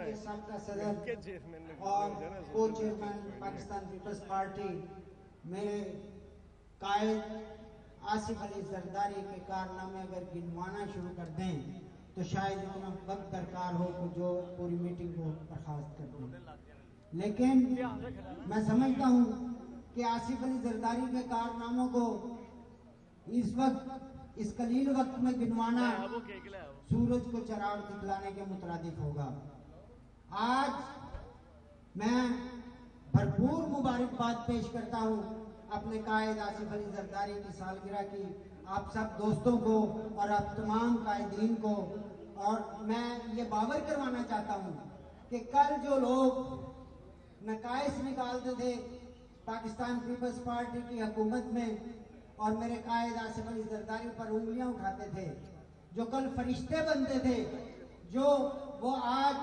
کے سابقہ صدر اور کو چیئرمین پاکستان پیپلز پارٹی میرے قائد آصف علی زرداری کے کارنامے اگر گنوانا شروع کر دیں تو شاید اتنا وقت درکار ہو کہ جو پوری میٹنگ کو برخاست کر دیں، لیکن میں سمجھتا ہوں کہ آصف علی زرداری کے کارناموں کو اس وقت اس قلیل وقت میں گنوانا سورج کو چراغ دکھلانے کے مترادف ہوگا۔ آج میں بھرپور مبارکباد پیش کرتا ہوں اپنے قائد آصف علی زرداری کی سالگرہ کی آپ سب دوستوں کو اور آپ تمام قائدین کو، اور میں یہ باور کروانا چاہتا ہوں کہ کل جو لوگ نقائص نکالتے تھے پاکستان پیپلز پارٹی کی حکومت میں اور میرے قائد آصف علی زرداری پر انگلیاں اٹھاتے تھے، جو کل فرشتے بنتے تھے، وہ آج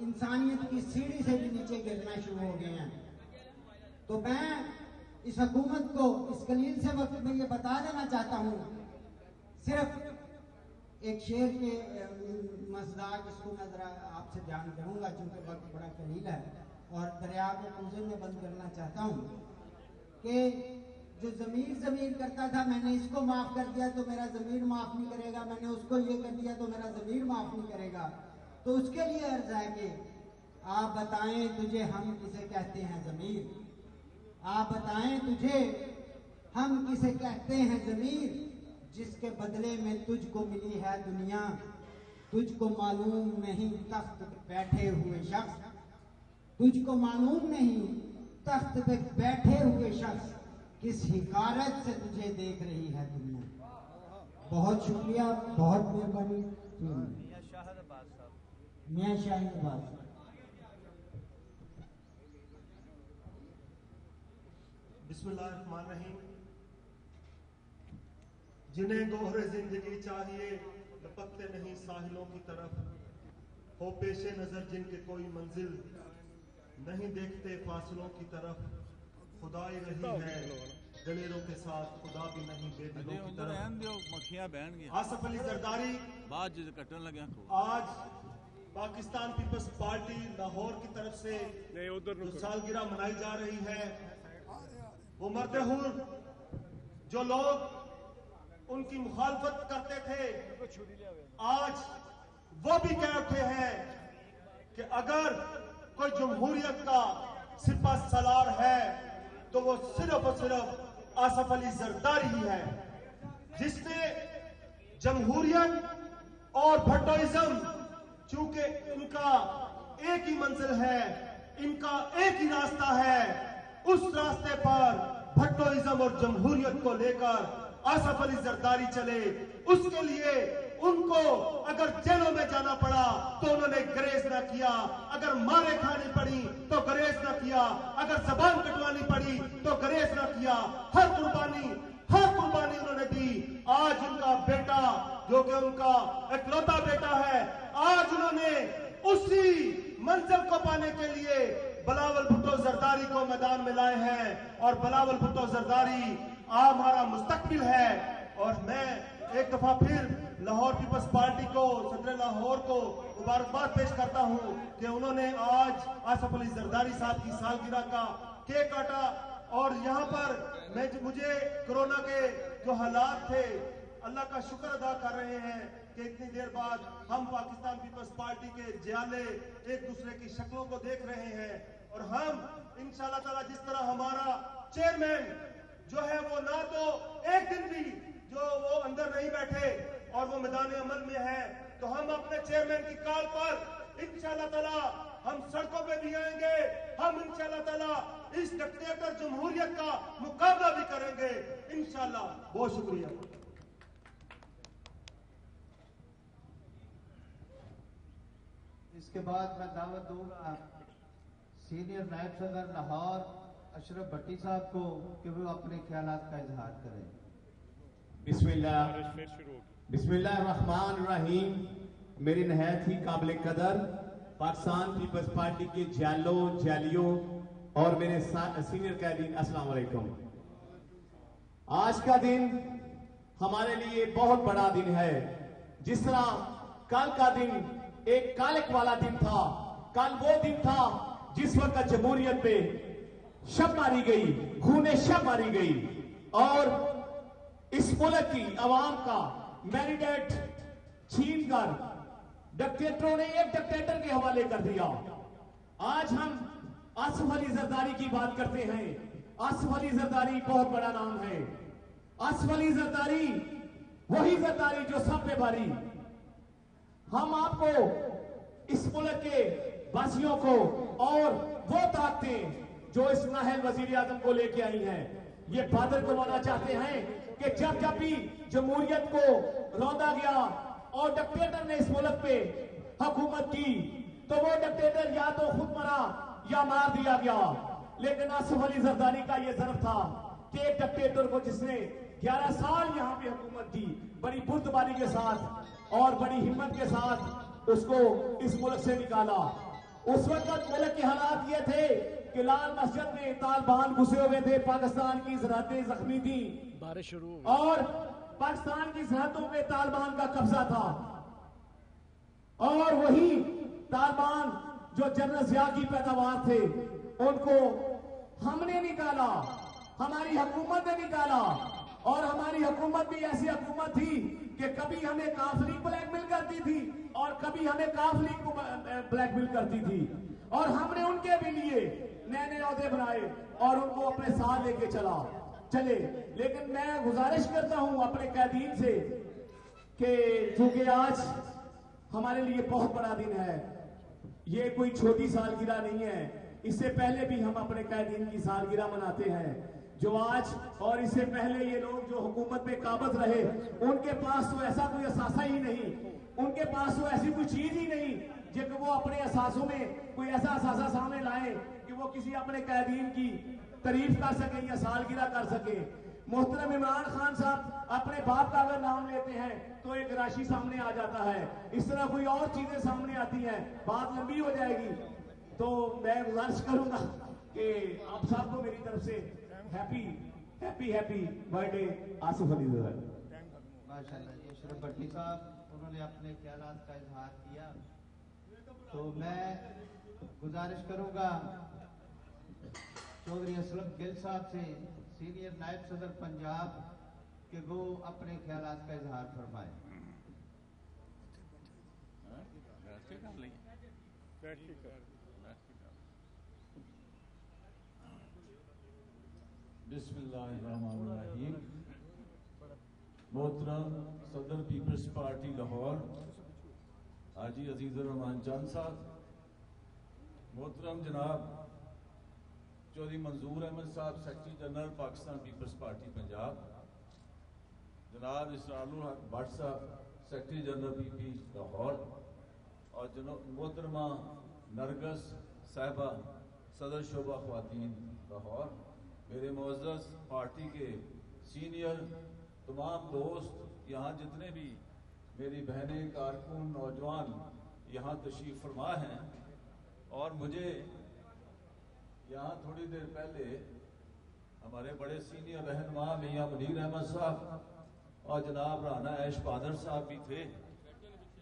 انسانیت کی سیڑھی سے بھی نیچے گرنا شروع ہو گئے ہیں۔ تو میں اس حکومت کو اس قلیل سے وقت میں یہ بتا دینا چاہتا ہوں، صرف ایک شعر کے مصداق اس کو میں ذرا آپ سے بیان کروں گا چونکہ وقت بڑا قلیل ہے اور دریا کو کوزے میں بند کرنا چاہتا ہوں کہ جو ضمیر کرتا تھا میں نے اس کو معاف کر دیا تو میرا ضمیر معاف نہیں کرے گا، میں نے اس کو یہ کر دیا تو میرا ضمیر معاف نہیں کرے گا، تو اس کے لیے عرض ہے کہ آپ بتائیں تجھے ہم کسے کہتے ہیں ضمیر، آپ بتائیں تجھے ہم کسے کہتے ہیں ضمیر، جس کے بدلے میں تجھ کو ملی ہے دنیا، تجھ کو معلوم نہیں تخت پہ بیٹھے ہوئے شخص، تجھ کو معلوم نہیں تخت پہ بیٹھے ہوئے شخص کس حقارت سے تجھے دیکھ رہی ہے دنیا۔ بہت شکریہ، بہت مہربانی۔ میاں شاہد عباس صاحب۔ بسم اللہ الرحمن الرحیم۔ جنہیں گوہر زندگی چاہیے لپکتے نہیں ساحلوں کی طرف، ہو پیش نظر جن کے کوئی منزل نہیں دیکھتے فاصلوں کی طرف، خدائی رہی ہے دلیروں کے ساتھ خدا بھی نہیں بے دلوں کی طرف۔ آصف علی زرداری آج پاکستان پیپلز پارٹی لاہور کی طرف سے جو سالگرہ منائی جا رہی ہے، وہ مرد حر جو لوگ ان کی مخالفت کرتے تھے آج وہ بھی کہہ اٹھے ہیں کہ اگر کوئی جمہوریت کا سپہ سالار ہے تو وہ صرف اور صرف آصف علی زرداری ہی ہے، جس نے جمہوریت اور بھٹوازم، چونکہ ان کا ایک ہی منزل ہے، ان کا ایک ہی راستہ ہے، اس راستے پر بھٹوازم اور جمہوریت کو لے کر آصف علی زرداری چلے۔ اس کے لیے ان کو اگر جیلوں میں جانا پڑا تو انہوں نے گریز نہ کیا، اگر مارے کھانی پڑی تو گریز نہ کیا، اگر زبان کٹوانی پڑی تو گریز نہ کیا، ہر قربانی انہوں نے دی۔ آج ان کا بیٹا جو کہ ان کا اکلوتا بیٹا ہے، آج انہوں نے اسی منزل کو پانے کے لیے بلاول بھٹو زرداری کو میدان میں لائے ہیں، اور بلاول بھٹو زرداری ہمارا مستقبل ہے۔ اور میں ایک دفعہ پھر لاہور پیپلز پارٹی کو، صدر لاہور کو مبارکباد پیش کرتا ہوں کہ انہوں نے آج آصف علی زرداری صاحب کی سالگرہ کا کیک کاٹا، اور یہاں پر مجھے کرونا کے جو حالات تھے اللہ کا شکر ادا کر رہے ہیں کہ اتنی دیر بعد ہم پاکستان پیپلز پارٹی کے جیالے ایک دوسرے کی شکلوں کو دیکھ رہے ہیں، اور ہم انشاءاللہ تعالی جس طرح ہمارا چیئرمین جو ہے وہ نہ تو ایک دن بھی جو وہ اندر نہیں بیٹھے اور وہ میدان عمل میں ہے، تو ہم اپنے چیئرمین کی کال پر انشاءاللہ تعالی ہم سڑکوں پہ بھی آئیں گے، ہم انشاءاللہ تعالی اس ڈکٹیٹر جمہوریت کا مقابلہ بھی کریں گے انشاءاللہ۔ بہت شکریہ۔ اس کے بعد میں دعوت دوں گا سینئر نائب صدر لاہور اشرف بھٹی صاحب کو کہ وہ اپنے خیالات کا اظہار کریں۔ بسم اللہ الرحمن الرحیم۔ میری نہایت ہی قابل قدر پاکستان پیپلز پارٹی کے جیالیوں اور میرے سینئر قائدین، السلام علیکم۔ آج کا دن ہمارے لیے بہت بڑا دن ہے۔ جس طرح کل کا دن ایک کالک والا دن تھا، कल वो दिन था जिस वक्त जमहूरियत पे शब मारी गई, खूने शब मारी गई और इस मुल्क की आवाम का मैंडेट छीन कर डिक्टेटरों ने एक डिक्टेटर के हवाले कर दिया। आज हम आसिफ अली जरदारी की बात करते हैं। आसिफ अली जरदारी बहुत बड़ा नाम है। आसिफ अली जरदारी वही जरदारी जो सब पे भारी। हम आपको इस मुल्क के वासियों को और वो ताकतें जो इस नाहल वजीर आजम को लेके आई हैं, ये बादल करवाना चाहते हैं कि जब जब भी जमहूरियत को रौंदा गया और डिक्टेटर ने इस मुल्क पे हुकूमत की, तो वो डिक्टेटर या तो खुद मरा या मार दिया गया। लेकिन आसिफ अली जरदारी का ये ज़र्फ था कि एक डिक्टेटर को जिसने 11 साल यहाँ पे हुकूमत की, बड़ी बुर्दबारी के साथ और बड़ी हिम्मत के साथ उसको इस मुल्क से निकाला। उस वक्त मुल्क के हालात ये थे कि लाल मस्जिद में तालिबान घुसे हुए थे, पाकिस्तान की सरहदें जख्मी थी, बारिश शुरू और पाकिस्तान की सरहदों पे तालिबान का कब्जा था। और वही तालिबान जो जनरल ज़िया की पैदावार थे, उनको हमने निकाला, हमारी हुकूमत ने निकाला। और हमारी हुकूमत भी ऐसी हुकूमत थी कि कभी हमें काफ लीग ब्लैकमेल करती थी और कभी हमें काफ लीग को ब्लैकमेल करती थी, और हमने उनके भी लिए नए नए ओहदे बनाए और उनको अपने साथ लेके चले। लेकिन मैं गुजारिश करता हूं अपने कैदीन से कि चूंकि आज हमारे लिए बहुत बड़ा दिन है, ये कोई छोटी सालगिरह नहीं है। इससे पहले भी हम अपने कैदीन की सालगिरह मनाते हैं जो आज, और इससे पहले ये लोग जो हुकूमत में काबज रहे, उनके पास तो ऐसा कोई असासा ही नहीं, उनके पास तो ऐसी कोई चीज ही नहीं जो कि वो अपने असासों में कोई ऐसा असासा सामने लाए कि वो किसी अपने कैदीन की तारीफ कर सके या सालगिरह कर सके। मोहतरम इमरान खान साहब अपने बाप का अगर नाम लेते हैं तो एक राशि सामने आ जाता है, इस तरह कोई और चीजें सामने आती हैं, बात लंबी हो जाएगी। तो मैं गुजारिश करूंगा कि आप सबको मेरी तरफ से हैप्पी बर्थडे आसिफ अली जरदारी। माशाल्लाह जी, अशरफ भट्टी साहब उन्होंने अपने ख्यालात का इजहार किया। तो मैं गुजारिश करूंगा चौधरी असलम गिल साहब से, सीनियर नायब सदर पंजाब, कि वो अपने ख्यालात का इजहार फरमाए। बिस्मिल्लाहिर्रहमानिर्रहीम। मोहतरम सदर पीपल्स पार्टी लाहौर हाजी अजीजुर रहमान चांद साहब, मोहतरम जनाब Chaudhry Manzoor Ahmed Sahab secretary general Pakistan Peoples Party Punjab, जनाब इसरारुल हक भट्ट साहब सेक्रेटरी जनरल पीपी लाहौर, और मोहतरमा नरगस साहिबा सदर शोबा ख्वातीन लाहौर, मेरे मुअज़्ज़ज़ पार्टी के सीनियर तमाम दोस्त, यहाँ जितने भी मेरी बहनें, कारकुन, नौजवान यहाँ तशरीफ़ फरमा हैं, और मुझे यहाँ थोड़ी देर पहले हमारे बड़े सीनियर रहनुमा मियां मुनीर अहमद साहब और जनाब राना ऐश बहादुर साहब भी थे,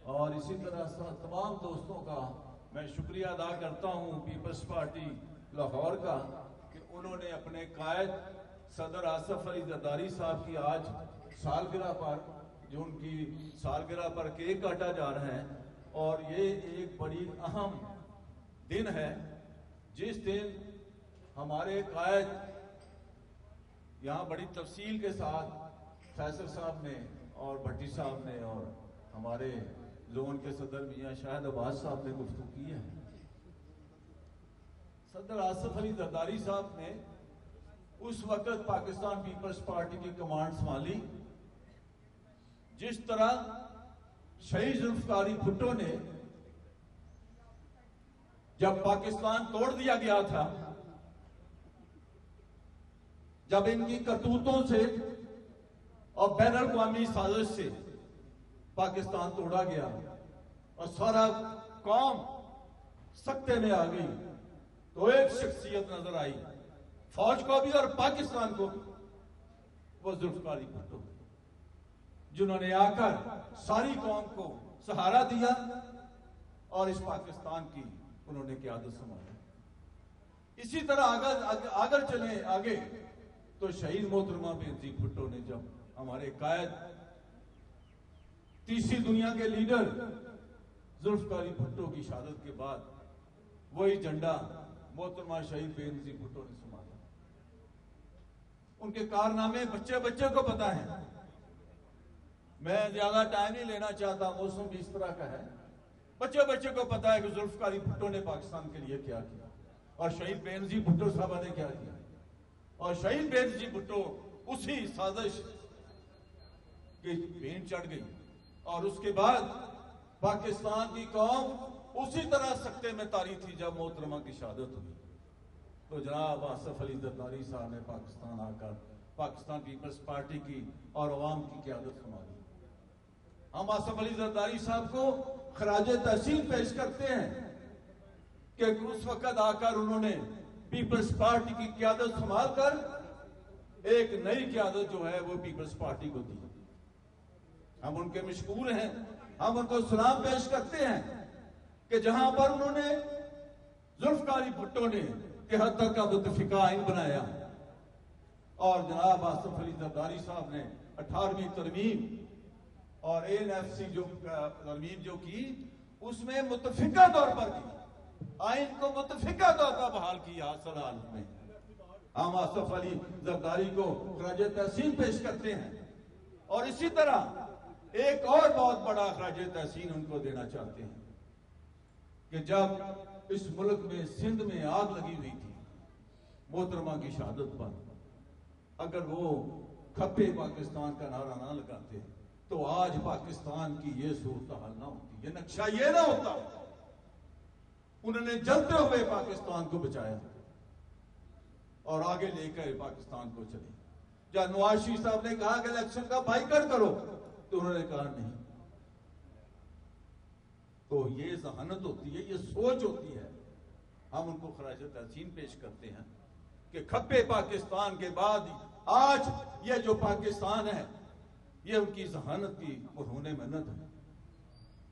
और इसी तरह तमाम दोस्तों का मैं शुक्रिया अदा करता हूँ पीपल्स पार्टी लाहौर का कि उन्होंने अपने कायद सदर आसिफ अली जरदारी साहब की आज सालगिरह पर, जो उनकी सालगिरह पर केक काटा जा रहा है, और ये एक बड़ी अहम दिन है जिस दिन हमारे कायद यहाँ बड़ी तफसील के साथ फैसल साहब ने और भट्टी साहब ने और हमारे जोन के सदर मियां शाहिद अब्बास साहब ने गुफ्तगू की है। सदर आसिफ अली जरदारी साहब ने उस वक्त पाकिस्तान पीपल्स पार्टी की कमांड संभाली जिस तरह शहीद जुल्फिकार भुट्टो ने जब पाकिस्तान तोड़ दिया गया था, जब इनकी करतूतों से और बैन अवी साजिश से पाकिस्तान तोड़ा गया और सारा कौम सख्ते में आ गई, तो एक शख्सियत नजर आई, फौज को भी और पाकिस्तान को भी, वो जुल्फिकार भुट्टो, जिन्होंने आकर सारी कौम को सहारा दिया और इस पाकिस्तान की انہوں نے قیادت سنبھالی. اسی طرح اگر چلیں آگے تو شہید محترمہ بینظیر بھٹو نے جب ہمارے قائد تیسری دنیا کے لیڈر ذوالفقار علی بھٹو کی شہادت کے بعد وہی جھنڈا محترمہ شہید بینظیر بھٹو نے سنبھالا. ان کے کارنامے بچے بچے کو پتا ہے. میں زیادہ ٹائم نہیں لینا چاہتا, موسم بھی اس طرح کا ہے. بچے بچے کو پتا ہے کہ ذوالفقار علی بھٹو نے پاکستان کے لیے کیا کیا اور شہید بینظیر بھٹو صاحبہ نے کیا کیا. اور شہید بینظیر بھٹو اسی سازش کی بھین چڑھ گئی اور اس کے بعد پاکستان کی قوم اسی طرح سکتے میں تاری تھی. جب محترمہ کی شہادت ہوئی تو جناب آصف علی زرداری صاحب نے پاکستان آ کر پاکستان پیپلز پارٹی کی اور عوام کی قیادت سنبھالی. ہم آصف علی زرداری صاحب کو خراج تحسین پیش کرتے ہیں کہ اس وقت آ کر انہوں نے پیپلز پارٹی کی قیادت سنبھال کر ایک نئی قیادت جو ہے وہ پیپلز پارٹی کو دی. ہم ان کے مشکور ہیں, ہم ان کو سلام پیش کرتے ہیں کہ جہاں پر انہوں نے ذوالفقار علی بھٹو نے 73 کا متفقہ آئین بنایا اور جناب آصف علی زرداری صاحب نے 18ویں ترمیم اور ANFC جو ترمیم جو کی اس میں متفقہ طور پر کی, آئین کو متفقہ طور پر بحال کیا. حاصل حالت میں ہم آصف علی زرداری کو خراج تحسین پیش کرتے ہیں اور اسی طرح ایک اور بہت بڑا خراج تحسین ان کو دینا چاہتے ہیں کہ جب اس ملک میں سندھ میں آگ لگی ہوئی تھی محترمہ کی شہادت پر, اگر وہ کھپے پاکستان کا نعرہ نہ لگاتے تو آج پاکستان کی یہ صورتحال نہ ہوتی, یہ نقشہ یہ نہ ہوتا. انہوں نے جلتے ہوئے پاکستان کو بچایا اور آگے لے کر پاکستان کو چلے. جب نواز شریف صاحب نے کہا کہ الیکشن کا بائیکاٹ کرو تو انہوں نے کہا نہیں. تو یہ ذہانت ہوتی ہے, یہ سوچ ہوتی ہے. ہم ان کو خراج تحسین پیش کرتے ہیں کہ کھپے پاکستان کے بعد آج یہ جو پاکستان ہے یہ ان کی ذہانت کی انہوں نے محنت ہے.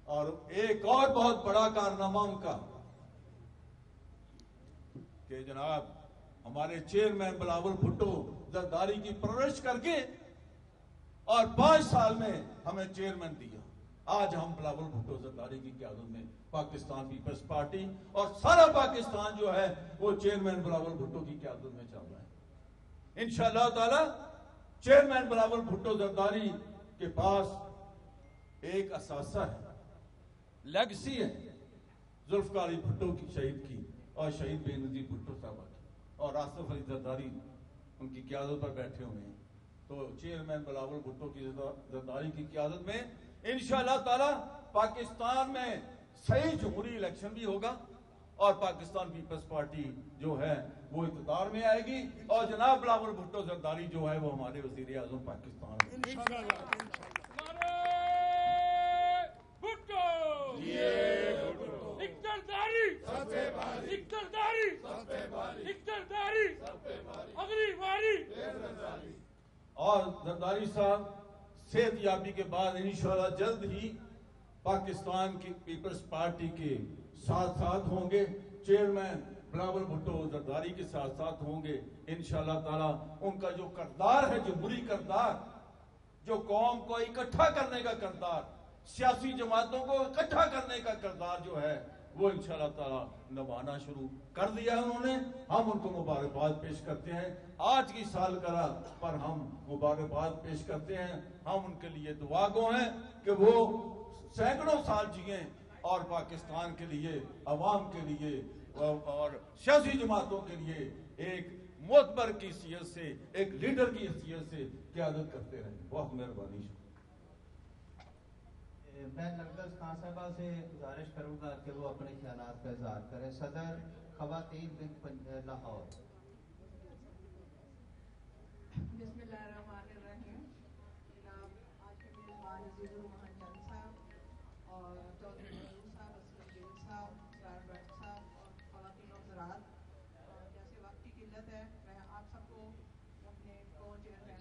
اور ایک اور بہت بڑا کارنامہ ان کا کہ جناب ہمارے چیئرمین بلاول بھٹو زرداری کی پرورش کر کے اور 5 سال میں ہمیں چیئرمین دیا. آج ہم بلاول بھٹو زرداری کی قیادت میں پاکستان پیپلز پارٹی اور سارا پاکستان جو ہے وہ چیئرمین بلاول بھٹو کی قیادت میں چل رہا ہے. انشاءاللہ تعالی چیئرمین بلاول بھٹو زرداری کے پاس ایک اثاثہ ہے, لیگسی ہے ذوالفقار علی بھٹو کی شہید کی اور شہید بینظیر بھٹو صاحبہ کی, اور آصف علی زرداری ان کی قیادت پر بیٹھے ہوئے ہیں. تو چیئرمین بلاول بھٹو کی زرداری کی قیادت میں انشاءاللہ تعالی پاکستان میں صحیح جمہوری الیکشن بھی ہوگا اور پاکستان پیپلز پارٹی جو ہے وہ اقتدار میں آئے گی اور جناب بلاول بھٹو زرداری جو ہے وہ ہمارے وزیر اعظم پاکستان اور زرداری صاحب صحت یابی کے بعد انشاءاللہ جلد ہی پاکستان کی پیپلز پارٹی کے ساتھ ساتھ ہوں گے. چیئرمین بلاول بھٹو زرداری کے ساتھ ساتھ ہوں گے انشاءاللہ تعالی. ان کا جو کردار ہے, جمہوری کردار, جو قوم کو اکٹھا کرنے کا کردار, سیاسی جماعتوں کو اکٹھا کرنے کا کردار جو ہے وہ انشاءاللہ تعالی نبھانا شروع کر دیا ہے انہوں نے. ہم ان کو مبارکباد پیش کرتے ہیں. آج کی سالگرہ پر ہم مبارکباد پیش کرتے ہیں. ہم ان کے لیے دعا گو ہیں کہ وہ سینکڑوں سال جئیں اور پاکستان کے لیے, عوام کے لیے اور سیاسی جماعتوں کے لیے ایک معتبر کی حیثیت سے, ایک لیڈر کی حیثیت سے قیادت کرتے رہیں. بہت مہربانی. میں نرگس خان صاحبہ سے گزارش کروں گا کہ وہ اپنے خیالات کا اظہار کریں. صدر خواتین بنک لاہور. بسم اللہ الرحمن الرحیم. جناب آج کے میزبان عزیز الرحمان چند صاحب اور چودھری منظور صاحب, اسلم گیل صاحب, سرار بٹ صاحب اور خواتین و حضرات, جیسے وقت کی قلت ہے میں آپ سب کو اپنے کو چیئرمین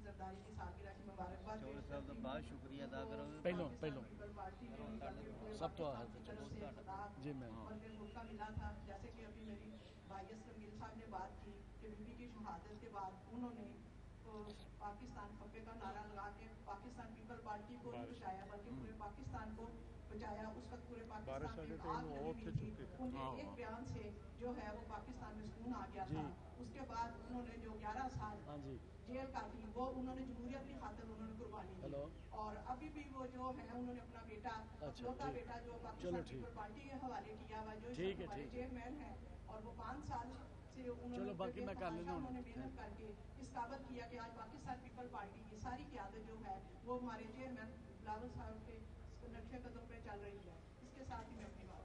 زرداری کی سالگرہ کی مبارکباد बाद चौधरी साहब का बहुत शुक्रिया अदा करो पहलों पार्टी ने सब तो है जी मैं मौका मिला था। जैसे कि अभी मेरी भाई असलम गिल साहब ने बात की कि बीबी की शहादत के बाद उन्होंने पाकिस्तान खफे का नारा लगा के पाकिस्तान पीपल पार्टी को नहीं बचाया बल्कि पूरे पाकिस्तान को बचाया। उस वक्त पूरे पाकिस्तान में आग लगी हुई थी। उनके एक बयान से जो है वो पाकिस्तान में सुकून आ गया था। उसके बाद उन्होंने जो 11 साल जेल काटी वो उन्होंने जमहूरियत की खातिर उन्होंने कुर्बानी दी। और अभी भी वो जो है उन्होंने अपना बेटा छोटा बेटा जो पाकिस्तान पीपल पार्टी के हवाले किया हुआ जो हमारे चेयरमैन है और वो 5 साल से उन्होंने बाकी मैं कर लेना उन्होंने मेहनत करके इस काबिल किया कि आज पाकिस्तान पीपल पार्टी की सारी क़यादत जो है वो हमारे चेयरमैन बिलावल साहब के नक्शे कदम पे चल रही है। इसके साथ ही मैं अपनी बात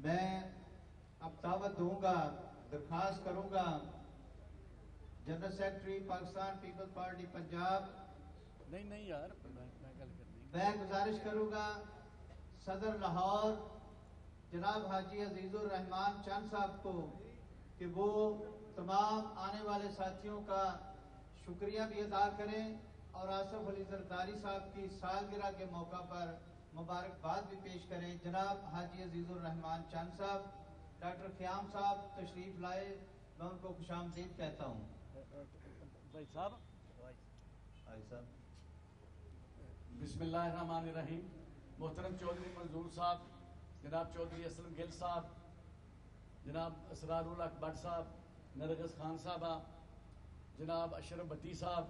मैं अब दावत दूंगा, दरखास्त करूंगा general secretary Pakistan Peoples Party Punjab, नहीं यार मैं गल करनी, मैं गुजारिश करूंगा सदर लाहौर जनाब हाजी अजीजुर रहमान चंद साहब को कि वो तमाम आने वाले साथियों का शुक्रिया भी अदा करें और आसफ अली जरदारी साहब की सालगिरह के मौका पर मुबारकबाद भी पेश करें। जनाब हाजी अजीजुर रहमान चंद साहब, डॉक्टर ख्याम साहब तशरीफ लाए, मैं उनको खुशामदीद कहता हूँ। भाई साहब बिस्मिल्लाहिर्रहमानिर्रहीम। मोहतरम चौधरी मंजूर साहब, जनाब चौधरी असलम गिल साहब, जनाब असरारुल हक भट्ट साहब, नरगस खान साहबा, जनाब अशरफ भट्टी साहब,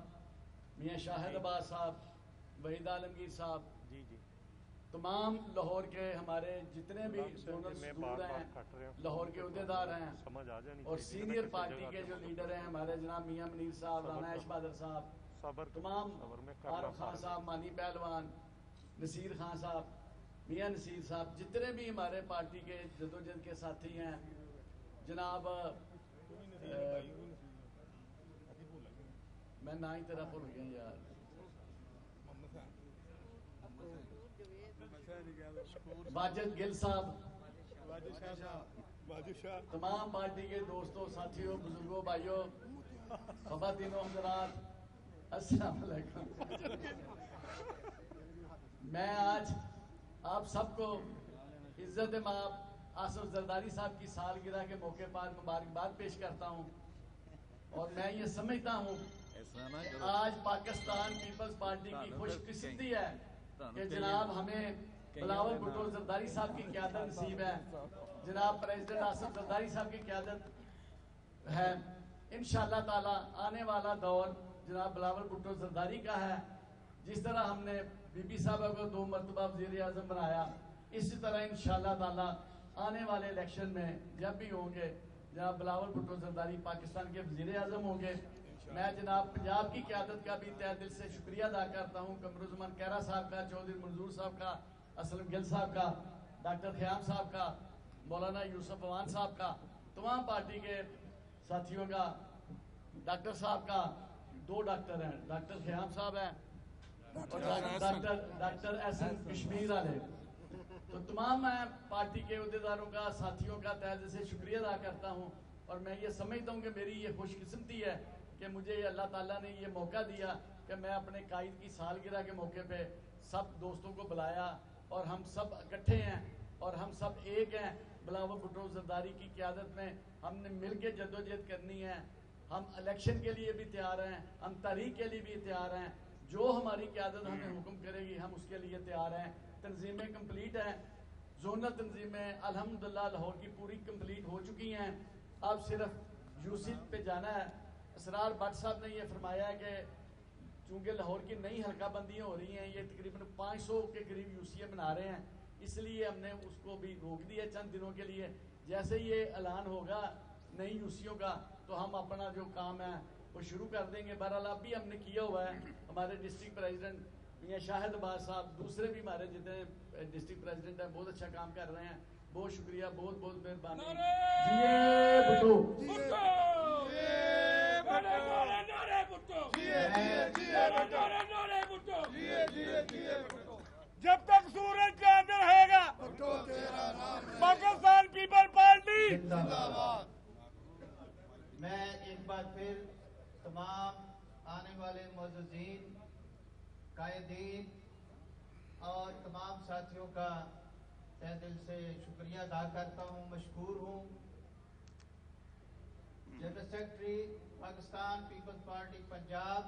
मियाँ शाहिद अब्बास साहब, वहीद आलमगीर साहब, तमाम लाहौर के हमारे जितने भी जोनल हैं, लाहौर के अहदेदार हैं और सीनियर पार्टी के जो लीडर हैं हमारे जनाब मियाँ मनीर साहब, राना ऐश बहादुर साहब, तमाम आरफ खान साहब, मानी पहलवान, नसीर खान साहब, मियाँ नसीर साहब, जितने भी हमारे पार्टी के जदोजहद के साथी हैं, जनाब मैं ना ही तेरा भूल गया यार, वाजिद गिल साहब, तमाम पार्टी के दोस्तों, साथियों, बुजुर्गों, भाइयों, ख़वातीनों, हज़रात, अस्सलाम वालेकुम। मैं आज आप सबको इज्जत माब आसफ जरदारी साहब की सालगिरह के मौके पर मुबारकबाद पेश करता हूँ और मैं ये समझता हूँ आज पाकिस्तान पीपल्स पार्टी की खुशकिस्मती है कि जनाब हमें बिलावल भुट्टो जरदारी साहब की क़यादत नसीब है, जनाब प्रेसिडेंट आसफ जरदारी साहब की क़यादत है। इंशाअल्लाह ताला आने वाला दौर जनाब बिलावल भुट्टो जरदारी का है। जिस तरह हमने बीबी साहबा को 2 मरतबा वज़ीर आज़म बनाया, इसी तरह इंशाअल्लाह ताला आने वाले इलेक्शन में जब भी होंगे जनाब बिलावल भुट्टो जरदारी पाकिस्तान के वज़ीर आज़म होंगे। मैं जनाब पंजाब की क़यादत का भी तहे दिल से शुक्रिया अदा करता हूँ, कमरुज़्ज़मान कहरा साहब का, चौधरी मंजूर साहब का, असलम गिल साहब का, डॉक्टर ख्याम साहब का, मौलाना यूसुफ अवान साहब का, तमाम पार्टी के साथियों का, डॉक्टर साहब का, 2 डॉक्टर हैं, डॉक्टर ख्याम साहब हैं और डॉक्टर एहसन कश्मीर वाले, तो तमाम मैं पार्टी के अहदेदारों का, साथियों का तहे दिल से शुक्रिया अदा करता हूँ और मैं ये समझता हूँ कि मेरी ये खुशकिस्मती है कि मुझे अल्लाह ताला ने ये मौका दिया कि मैं अपने कायद की सालगिरह के मौके पे सब दोस्तों को बुलाया और हम सब इकट्ठे हैं और हम सब एक हैं। बिलावल भुट्टो जरदारी की क़यादत में हमने मिल के जद्दोजहद करनी है। हम इलेक्शन के लिए भी तैयार हैं, हम तहरीक के लिए भी तैयार हैं, जो हमारी क़यादत हमें हुक्म करेगी हम उसके लिए तैयार हैं। तंजीमें कंप्लीट हैं, जोनल तंजीमें अल्हम्दुलिल्लाह लाहौर की पूरी कंप्लीट हो चुकी हैं। अब सिर्फ यूसी पे जाना है। असरार भट्ट साहब ने ये फरमाया है कि चूँकि लाहौर की नई हल्का बंदियाँ हो रही हैं, ये तकरीबन 500 के करीब यूसीए बना रहे हैं, इसलिए हमने उसको भी रोक दिया चंद दिनों के लिए। जैसे ये ऐलान होगा नई यूसीओं का तो हम अपना जो काम है वो शुरू कर देंगे। बहरहाल अब भी हमने किया हुआ है। हमारे डिस्ट्रिक्ट प्रेसिडेंट मियाँ शाहिद अब्बास साहब, दूसरे भी हमारे जितने डिस्ट्रिक्ट प्रेसिडेंट हैं बहुत अच्छा काम कर रहे हैं। बहुत शुक्रिया, बहुत बहुत मेहरबानी। जब तक सूरज चांद रहेगा पाकिस्तान पीपल पार्टी। मैं एक बार फिर तमाम आने वाले मुअज़्ज़िज़ीन, कायदीन और तमाम साथियों का तहे दिल से शुक्रिया अदा करता हूँ, मशकूर हूँ। General secretary Pakistan Peoples Party Punjab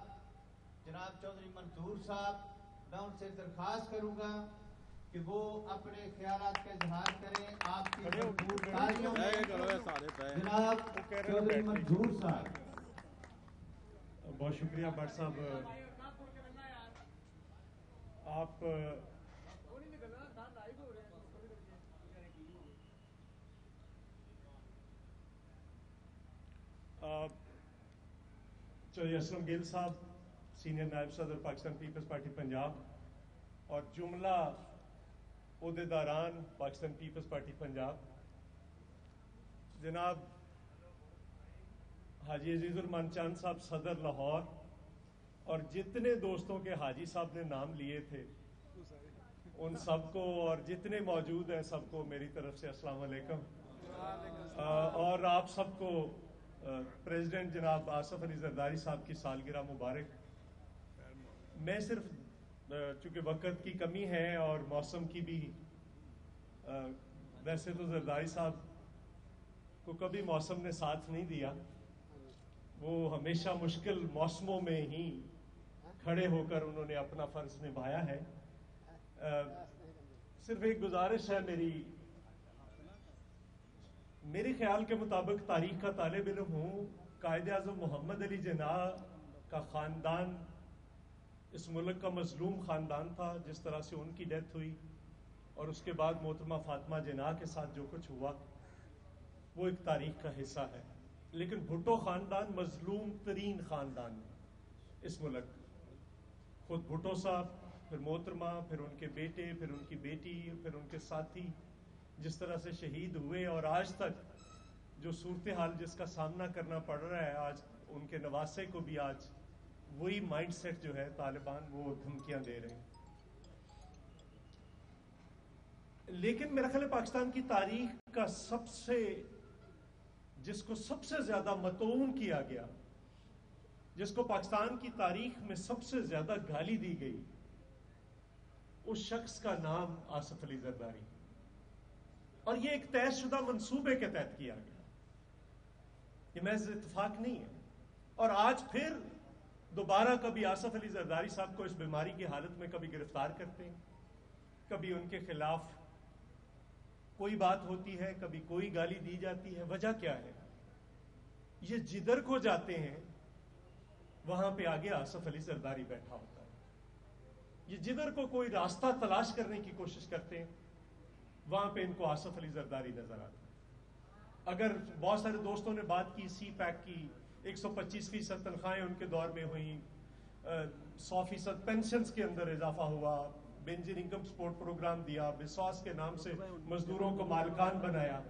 जनाब चौधरी मंसूर साहब, मैं उनसे दरख्वास्त करूँगा कि वो अपने ख्यालात का इजहार करें। आपकी भरपूर तालियों में जनाब चौधरी मंसूर साहब। बहुत शुक्रिया भट्ट साहब। आप चौधरी असलम गिल साहब, सीनियर नायब सदर पाकिस्तान पीपल्स पार्टी पंजाब, और जुमला ओहदेदारान पाकिस्तान पीपल्स पार्टी पंजाब, जनाब हाजी अजीजुर रहमान चंद साहब सदर लाहौर, और जितने दोस्तों के हाजी साहब ने नाम लिए थे उन सबको, और जितने मौजूद हैं सबको मेरी तरफ से अस्सलाम वालेकुम। और आप सबको प्रेसिडेंट जनाब आसिफ अली जरदारी साहब की सालगिरह मुबारक। मैं सिर्फ चूँकि वक़्त की कमी है और मौसम की भी, वैसे तो जरदारी साहब को कभी मौसम ने साथ नहीं दिया, वो हमेशा मुश्किल मौसमों में ही खड़े होकर उन्होंने अपना फ़र्ज निभाया है। सिर्फ एक गुजारिश है मेरे ख्याल के मुताबिक तारीख का तालिब इल्म हूँ, कायद-ए-आज़म मोहम्मद अली जिन्नाह का ख़ानदान इस मुल्क का मज़लूम ख़ानदान था। जिस तरह से उनकी डेथ हुई और उसके बाद मोहतरमा फ़ातिमा जिन्नाह के साथ जो कुछ हुआ वो एक तारीख का हिस्सा है। लेकिन भुट्टो ख़ानदान मज़लूम तरीन ख़ानदान इस मुल्क, खुद भुट्टो साहब, फिर मोहतरमा, फिर उनके बेटे, फिर उनकी बेटी, फिर उनके साथी जिस तरह से शहीद हुए, और आज तक जो सूरत हाल जिसका सामना करना पड़ रहा है, आज उनके नवासे को भी आज वही माइंड सेट जो है तालिबान वो धमकियां दे रहे हैं। लेकिन मेरा ख्याल है पाकिस्तान की तारीख का जिसको सबसे ज्यादा मतऊन किया गया, जिसको पाकिस्तान की तारीख में सबसे ज्यादा गाली दी गई, उस शख्स का नाम आसिफ अली जरदारी, और ये एक तयशुदा मंसूबे के तहत किया गया, ये महज इत्तेफाक नहीं है। और आज फिर दोबारा कभी आसिफ अली जरदारी साहब को इस बीमारी की हालत में कभी गिरफ्तार करते हैं, कभी उनके खिलाफ कोई बात होती है, कभी कोई गाली दी जाती है। वजह क्या है? ये जिधर को जाते हैं वहां पे आगे आसिफ अली जरदारी बैठा होता है। ये जिधर को कोई रास्ता तलाश करने की कोशिश करते हैं वहां पे इनको आसिफ अली जरदारी नजर आता है। अगर बहुत सारे दोस्तों ने बात की सी पैक की, 125% तनख्वाहें उनके दौर में हुई, 100% पेंशन के अंदर इजाफा हुआ, बेंजीन इनकम सपोर्ट प्रोग्राम दिया, विश्वास के नाम से मजदूरों को मालिकान बनाया।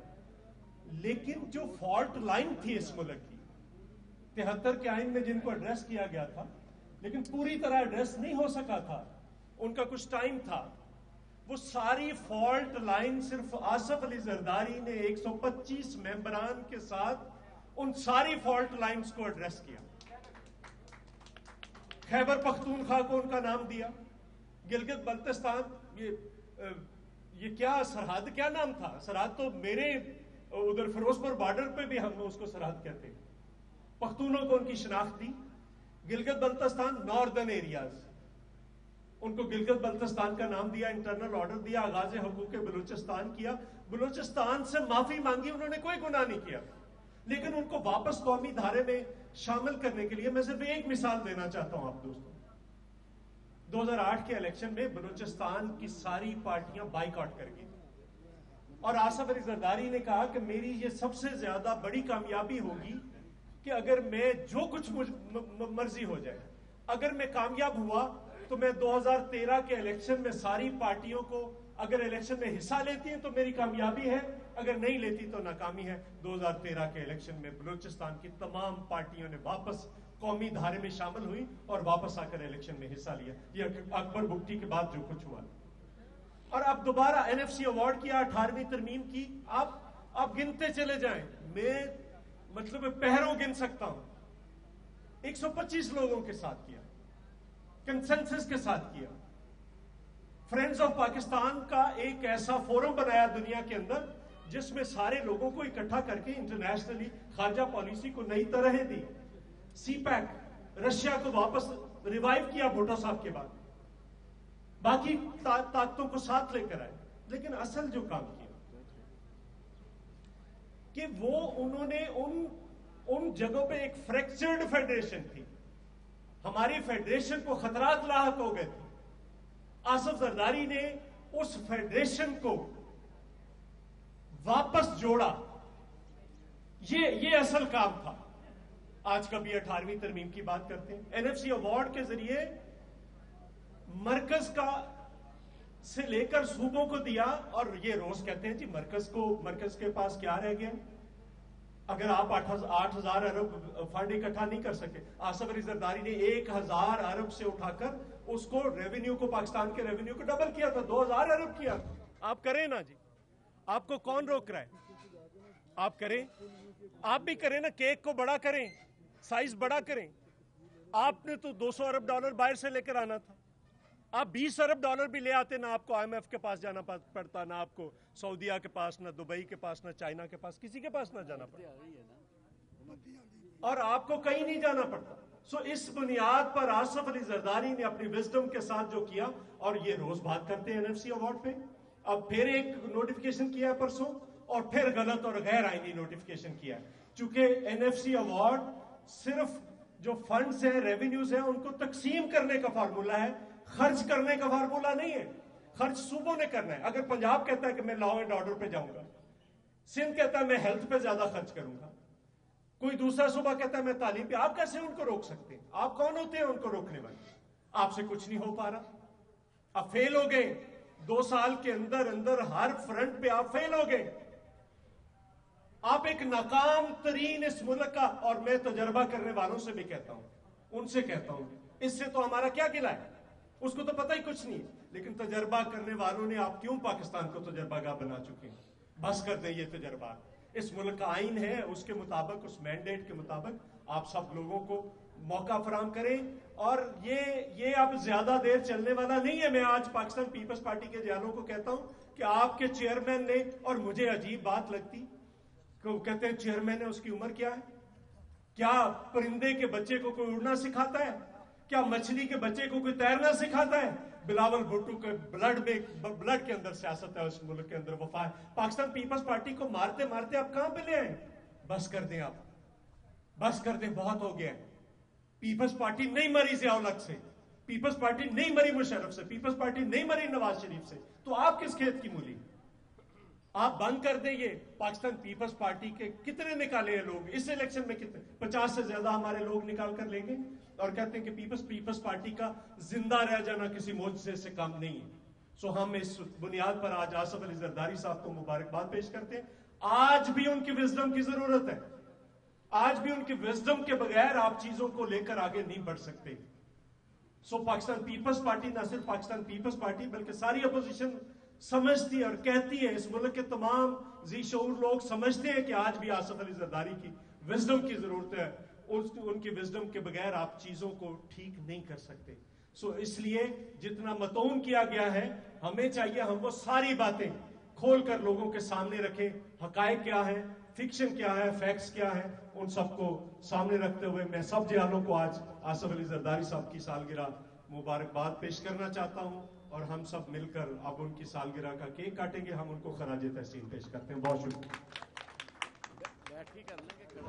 लेकिन जो फॉल्ट लाइन थी इस मुल्क की, 73 के आइन में जिनको एड्रेस किया गया था, लेकिन पूरी तरह एड्रेस नहीं हो सका था, उनका कुछ टाइम था, वो सारी फॉल्ट लाइन सिर्फ आसिफ अली जरदारी ने 125 मेंबरान के साथ उन सारी फॉल्ट लाइंस को एड्रेस किया। खैबर पख्तूनख्वा को उनका नाम दिया, गिलगित बल्तिस्तान, ये क्या सरहद, क्या नाम था? सरहद तो मेरे उधर फिरोजपुर बॉर्डर पे भी हम उसको सरहद कहते हैं। पख्तूनों को उनकी शिनाख्त दी। गिलगित बल्तिस्तान नॉर्दर्न एरियाज, उनको गिलगित बल्तिस्तान का नाम दिया, इंटरनल ऑर्डर दिया, आगाज हुकूक बलूचिस्तान किया। बलूचिस्तान से माफी मांगी, उन्होंने कोई गुनाह नहीं किया, लेकिन उनको वापस कौमी धारे में शामिल करने के लिए मैं सिर्फ एक मिसाल देना चाहता हूं आप दोस्तों। 2008 के इलेक्शन में बलूचिस्तान की सारी पार्टियां बाइकआउट कर गई, और आसिफ अली जरदारी ने कहा कि मेरी ये सबसे ज्यादा बड़ी कामयाबी होगी कि अगर मैं जो कुछ मर्जी हो जाए, अगर मैं कामयाब हुआ तो मैं 2013 के इलेक्शन में सारी पार्टियों को, अगर इलेक्शन में हिस्सा लेती हैं तो मेरी कामयाबी है, अगर नहीं लेती तो नाकामी है। 2013 के इलेक्शन में बलूचिस्तान की तमाम पार्टियों ने वापस कौमी धारे में शामिल हुई और वापस आकर इलेक्शन में हिस्सा लिया। ये अकबर बुगटी के बाद जो कुछ हुआ, और अब दोबारा NFC अवार्ड किया, 18वीं तरमीम की। आप गिनते चले जाएं, मैं मतलब पहरों गिन सकता हूं। 125 लोगों के साथ किया, कंसेंसस के साथ किया। फ्रेंड्स ऑफ पाकिस्तान का एक ऐसा फोरम बनाया दुनिया के अंदर जिसमें सारे लोगों को इकट्ठा करके इंटरनेशनली खारजा पॉलिसी को नई तरह दी। सीपैक, रशिया को वापस रिवाइव किया भुट्टो साहब के बाद, बाकी ताकतों को साथ लेकर आए। लेकिन असल जो काम किया कि वो उन्होंने उन जगहों पे एक फ्रैक्चर्ड फेडरेशन थी, हमारी फेडरेशन को खतरात लाहक हो गए थे। आसिफ जरदारी ने उस फेडरेशन को वापस जोड़ा, ये असल काम था। आज का भी 18वीं तरमीम की बात करते हैं। एनएफसी अवार्ड के जरिए मरकज का से लेकर सूबों को दिया, और ये रोज कहते हैं जी मरकज के पास क्या रह गया अगर आप 8,000 अरब फंड इकट्ठा नहीं कर सके। आसिफ अली जरदारी ने 1,000 अरब से उठाकर उसको रेवेन्यू को, पाकिस्तान के रेवेन्यू को डबल किया था, 2,000 अरब किया। आप करें ना जी, आपको कौन रोक रहा है? आप करें, आप भी करें ना, केक को बड़ा करें, साइज बड़ा करें। आपने तो 200 अरब डॉलर बाहर से लेकर आना था, आप 20 अरब डॉलर भी ले आते ना, आपको IMF के पास जाना पड़ता, ना आपको सऊदीया के पास, ना दुबई के पास, ना चाइना के पास, किसी के पास ना जाना पड़ता, और आपको कहीं नहीं जाना पड़ता। सो इस बुनियाद पर आसिफ अली जरदारी ने अपनी विजडम के साथ जो किया, और ये रोज बात करते हैं एनएफसी अवार्ड पे। अब फिर एक नोटिफिकेशन किया है परसों, और फिर गलत और गैर आईनी नोटिफिकेशन किया है। चूंकि एनएफसी अवार्ड सिर्फ जो फंड्स हैं, रेवेन्यूज हैं, उनको तकसीम करने का फार्मूला है, खर्च करने का फार्मूला नहीं है। खर्च सूबों ने करना है। अगर पंजाब कहता है कि मैं लॉ एंड ऑर्डर पे जाऊंगा, सिंध कहता है मैं हेल्थ पे ज्यादा खर्च करूंगा, कोई दूसरा सूबा कहता है मैं तालीम पे, आप कैसे उनको रोक सकते हैं? आप कौन होते हैं उनको रोकने वाले? आपसे कुछ नहीं हो पा रहा, आप फेल हो गए। 2 साल के अंदर हर फ्रंट पे आप फेल हो गए। आप एक नाकाम तरीन इस मुल्क का, और मैं तजर्बा करने वालों से भी कहता हूं, उनसे कहता हूं, इससे तो हमारा क्या गिला है, उसको तो पता ही कुछ नहीं है। लेकिन तजर्बा करने वालों ने आप क्यों पाकिस्तान को तजर्बागाह बना चुके हैं? बस कर दें ये तजर्बा। इस मुल्क का आइन है, उसके मुताबिक, उस मैंडेट के मुताबिक आप सब लोगों को मौका फराम करें। और ये अब ज्यादा देर चलने वाला नहीं है। मैं आज पाकिस्तान पीपल्स पार्टी के जयालों को कहता हूं कि आपके चेयरमैन ने, और मुझे अजीब बात लगती, कहते हैं चेयरमैन है, उसकी उम्र क्या है? क्या परिंदे के बच्चे को कोई उड़ना सिखाता है? क्या मछली के बच्चे को कोई तैरना सिखाता है? बिलावल भुट्टो के ब्लड के अंदर सियासत है, उस मुल्क के अंदर वफा है। पाकिस्तान पीपल्स पार्टी को मारते मारते आप कहां पे ले आए? बस कर दें, आप बस कर दें, बहुत हो गया। पीपल्स पार्टी नहीं मरी ज़ियाउल हक से, पीपल्स पार्टी नहीं मरी मुशर्रफ से, पीपल्स पार्टी नहीं मरी नवाज शरीफ से, तो आप किस खेत की मूली? आप बंद कर दें ये। पाकिस्तान पीपल्स पार्टी के कितने निकाले हैं लोग इस इलेक्शन में? कितने? 50 से ज्यादा हमारे लोग निकाल कर लेंगे, और कहते हैं कि पीपल्स पार्टी का जिंदा रह जाना किसी मोजज़े से कम नहीं है। सो हम इस बुनियाद पर आज आसिफ अली जरदारी साहब को मुबारकबाद पेश करते हैं। आज भी उनकी विजडम की जरूरत है, आज भी उनकी विजडम के बगैर आप चीजों को लेकर आगे नहीं बढ़ सकते। सो पाकिस्तान पीपल्स पार्टी, न सिर्फ पाकिस्तान पीपल्स पार्टी बल्कि सारी अपोजिशन समझती है और कहती है, इस मुल्क के तमाम जी शऊर लोग समझते हैं कि आज भी आसिफ अली जरदारी की विजडम की जरूरत है। उनकी विजडम के बगैर आप चीजों को ठीक नहीं कर सकते। सो इसलिए जितना मतऊन किया गया है, हमें चाहिए हम वो सारी बातें खोल कर लोगों के सामने रखें। हकायक क्या है, फिक्शन क्या है, फैक्ट्स क्या है, उन सबको सामने रखते हुए मैं सब जयालों को आज आसिफ अली जरदारी साहब की सालगिरह मुबारकबाद पेश करना चाहता हूं, और हम सब मिलकर अब उनकी सालगिरह का केक काटेंगे। हम उनको खराज तहसीन पेश करते हैं। बहुत शुक्रिया।